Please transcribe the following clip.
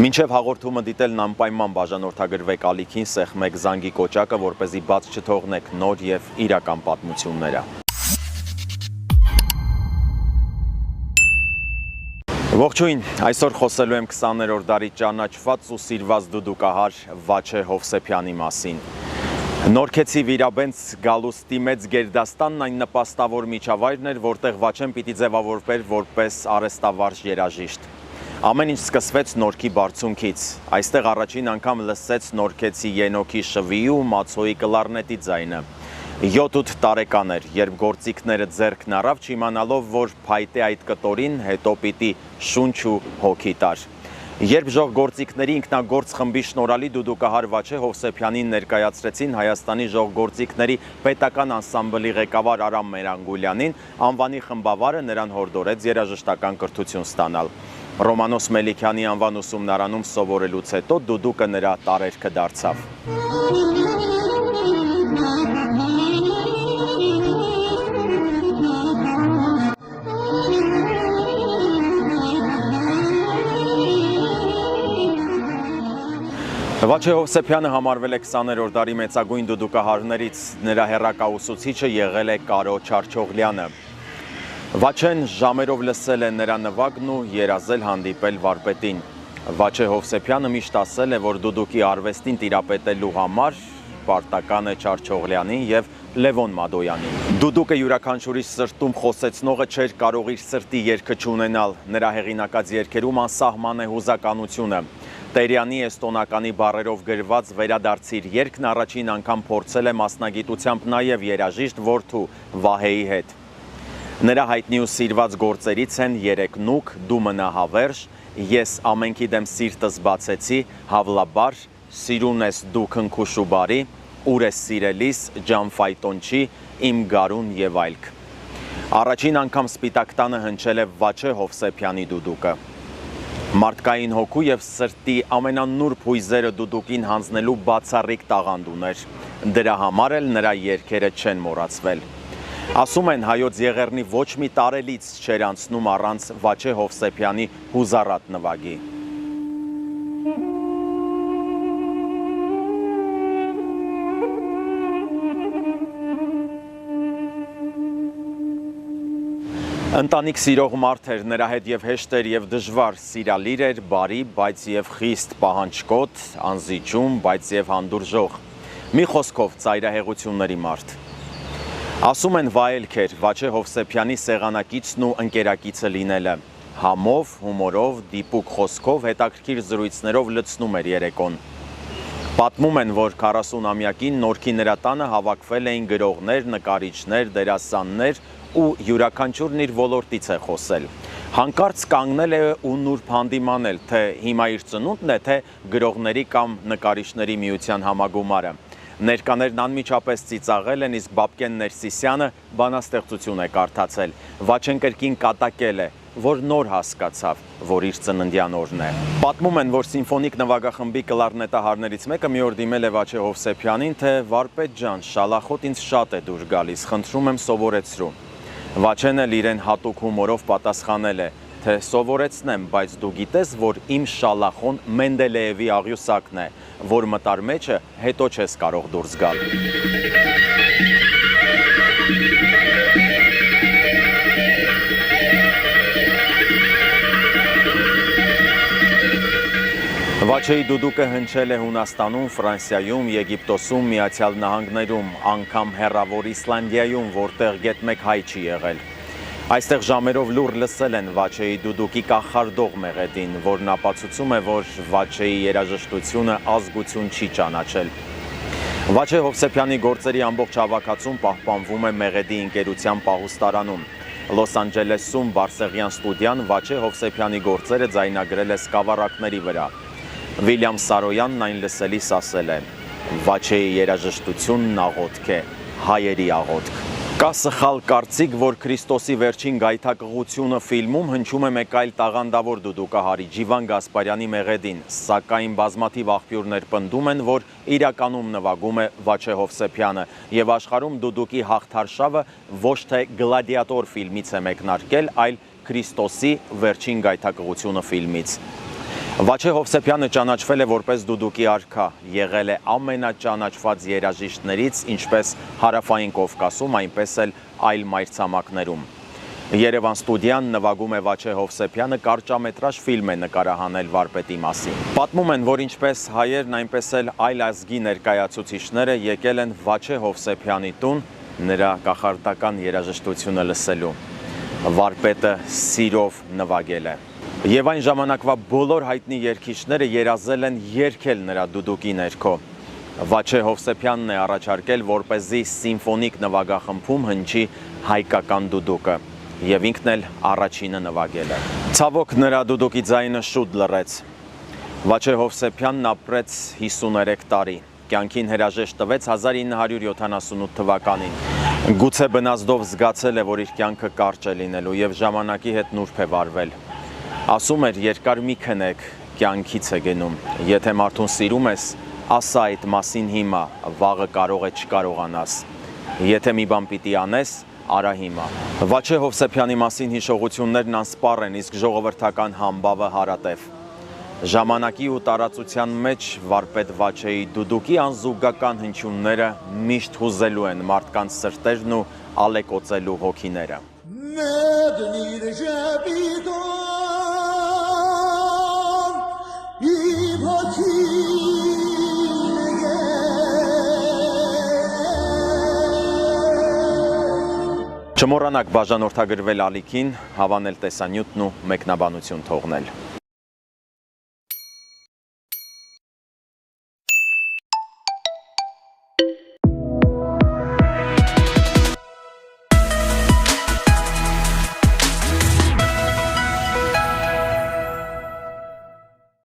Մինչև հաղորդումը դիտելն անպայման բաժանորդագրվեք ալիքին, սեղմեք զանգի կոճակը, որպեսզի բաց չթողնեք նոր և իրական պատմությունները։ Ողջույն, այսօր խոսելու եմ 20-րդ դարի ճանաչված ու սիրված դուդուկահար Վաչե Հովսեփյանի մասին։ Նորքեցի Վիրաբենց գալուստի մեծ գերդաստանն այն նպաստավոր միջավայրն էր, որտեղ Վաչեն պիտի ձևավորվեր որպես արհեստավարժ երաժիշտ։ Ամեն ինչ սկսվեց Նորքի բարձունքից։ Այստեղ առաջին անգամ լսեց Նորքեցի Ենոքի շվիի ու Մացոյի կլարնետի ձայնը։ 7-8 տարեկան էր, երբ գործիքները ձեռքն առավ, չիմանալով, որ փայտե այդ կտորին հետո պիտի շունչ ու հոգի տար։ Երբ ժողգործիքների ինքնագործ խմբի շնորհալի դուդուկահար Վաչե Հովսեփյանին ներկայացրեցին Հայաստանի ժողգործիքների պետական անսամբլի ղեկավար Արամ Մերանգուլյանին, անվանի խմբավարը նրան հորդորեց երաժշտական կրթություն ստանալ։ Ռոմանոս Մելիքյանի անվան ուսումնարանում սովորելուց հետո դուդուկը նրա տարերքը դարձավ։ Վաչե Հովսեփյանը համարվել է 20-րդ դարի մեծագույն դուդուկահարներից, նրա հեռակաուսուցիչը եղել է Կարո Չարչօղլյանը։ Վաչեն ժամերով լսել է նրա նվագն ու երազել հանդիպել վարպետին։ Վաչե Հովսեփյանը միշտ ասել է, որ դուդուկի արվեստին տիրապետելու համար պարտական է Չարչօղլյանին և Լևոն Մադոյանին։ Դուդուկը յուրաքանչյուրի սրտում խոսեցնողը չէր կարող իր սրտի երգը չունենալ, նրա հեղինակած երգերում անսահման է հուզականությունը։ Տերյանի էստոնականի բառերով գրված «Վերադարձիր» երգն առաջին անգամ փորձել է մասնագիտությամբ նաև երաժիշտ որդու Վահեի հետ։ Նրա հայտնի ու սիրված գործերից են «Երեկ նուք», «Դու մնա հավերժ», «Ես ամենքի դեմ սիրտս բացեցի», «Հավլաբար», «Սիրուն ես դու քնքուշ ու բարի», «Ուր ես սիրելիս», «Ջանֆայտոնչի», «Իմ գարուն» և այլք։ Առաջին անգամ Սպիտակ տանը հնչել է Վաչե Հովսեփյանի դուդուկը։ Մարդկային հոգու և սրտի ամենանուրբ հույզերը դուդուկին հանձնելու բացառիկ տաղանդ ուներ։ Դրա համար էլ նրա երգերը չեն մոռացվել։ Ասում են, հայոց եղեռնի ոչ մի տարելից չէր անցնում առանց Վաչե Հովսեփյանի հուզառատ նվագի։ Ընտանիք սիրող մարդ էր, նրա հետ և հեշտ էր և դժվար, սիրալիր էր, բարի, բայց և խիստ պահանջկոտ, անզիջում, բայց և հանդուրժող։ Մի խոսքով ծայրահեղությունների մարդ։ Ասում են վայելք էր Վաչե Հովսեփյանի սեղանակիցն ու ընկերակիցը լինելը։ Համով, հումորով, դիպուկ խոսքով, հետաքրքիր զրույցներով լցնում էր երեկոն։ Պատմում են, որ 40-ամյակին Նորքի նրա տանը հավաքվել էին գրողներ, նկարիչներ, դերասաններ ու յուրաքանչյուրն իր ոլորտից է խոսել։ Հանկարծ կանգնել է ու նուրբ հանդիմանել, թե հիմա իր ծնունդն է, թե գրողների կամ նկարիչների միության համագումարը։ Ներկաներն անմիջապես ծիծաղել են, իսկ Բաբկեն Ներսիսյանը բանաստեղծություն է կարդացել։ Վաչեն կրկին կատակել է, որ նոր հասկացավ, որ իր ծննդյան օրն է։ Պատմում են, որ սիմֆոնիկ նվագախմբի կլարնետահարներից մեկը մի օր դիմել է Վաչե Հովսեփյանին, թե վարպետ ջան, շալախոտ ինձ շատ է դուր գալիս, խնդրում եմ սովորեցրու։ Վաչեն էլ իրեն հատուկ հումորով պատասխանել է, թե սովորեցնեմ, բայց դու գիտես, որ իմ շալախոն Մենդելեևի աղյուսակն է, որ մտար մեջը հետո չես կարող դուրս գալ։ Վաչեի դուդուկը հնչել է Հունաստանում, Ֆրանսիայում, Եգիպտոսում, Միացյալ Նահանգներում, անգամ հեռավոր Իսլանդիայում, որտեղ գեթ մեկ հայ չի եղել։ Այստեղ ժամերով լուր լսել են Վաչեի դուդուկի կախարդող մեղեդին, որն ապացուցում է, որ Վաչեի երաժշտությունը ազգություն չի ճանաչել։ Վաչե Հովսեփյանի գործերի ամբողջ հավաքածուն պահպանվում է Մեղեդի ընկերության պահուստարանում։ Լոս Անջելեսում Բարսեղյան ստուդիան Վաչե Հովսեփյանի գործերը ձայնագրել է սկավառակների վրա։ Վիլյամ Սարոյանն այն լսելիս ասել է. Վաչեի երաժշտությունն աղոթք է, հայերի աղոթք։ Կա սխալ կարծիք, որ Քրիստոսի վերջին գայթակղությունը ֆիլմում հնչում է մեկ այլ տաղանդավոր դուդուկահարի Ջիվան Գասպարյանի Մեղեդին, սակայն բազմաթիվ աղբյուրներ պնդում են, որ իրականում նվագում է Վաչե Հովսեփյանը, և աշխարհում դուդուկի հաղթարշավը ոչ թե Գլադիատոր ֆիլմից է մեկնարկել, այլ Քրիստոսի վերջին գայթակղությունը ֆիլմից։ Վաչե Հովսեփյանը ճանաչվել է որպես դուդուկի արքա, եղել է ամենաճանաչված երաժիշտներից ինչպես Հարավային Կովկասում, այնպես էլ այլ մայրցամաքներում։ Երևան ստուդիան նվագում է Վաչե Հովսեփյանը կարճամետրաժ ֆիլմ է նկարահանել վարպետի մասին։ Պատմում են, որ ինչպես հայերն, այնպես էլ այլ ազգի ներկայացուցիչները եկել են Վաչե Հովսեփյանի տուն նրա կախարդական երաժշտությունը լսելու։ Վարպետը սիրով նվագել է։ Եվ այն ժամանակվա բոլոր հայտնի երգիչները երազել են երգել նրա դուդուկի ներքո։ Վաչե Հովսեփյանն է առաջարկել, որպեսզի սիմֆոնիկ նվագախմբում հնչի հայկական դուդուկը, եւ ինքն էլ առաջինը նվագել է։ Ցավոք նրա դուդուկի ձայնը շուտ լռեց։ Վաչե Հովսեփյանն ապրեց 53 տարի։ Կյանքին հրաժեշտ տվեց 1978 թվականին։ Գուցե բնազդով զգացել է, որ իր կյանքը կարճ է լինելու եւ ժամանակի հետ նուրբ է վարվել։ Ասում էր, երկար մի քնեք, կյանքից է գնում։ Եթե մարդուն սիրում ես, ասա այդ մասին հիմա, վաղը կարող է չկարողանաս։ Եթե մի բան պիտի անես, արա հիմա։ Վաչե Հովսեփյանի մասին հիշողություններն անսպառ են, իսկ ժողովրդական համբավը հարատև։ Ժամանակի ու տարածության մեջ վարպետ Վաչեի դուդուկի անզուգական հնչյունները միշտ հուզելու են մարդկանց սրտերն ու ալեկոծելու հոգիները։ Չմոռանաք բաժանորդագրվել ալիքին, հավանել տեսանյութն ու մեկնաբանություն թողնել։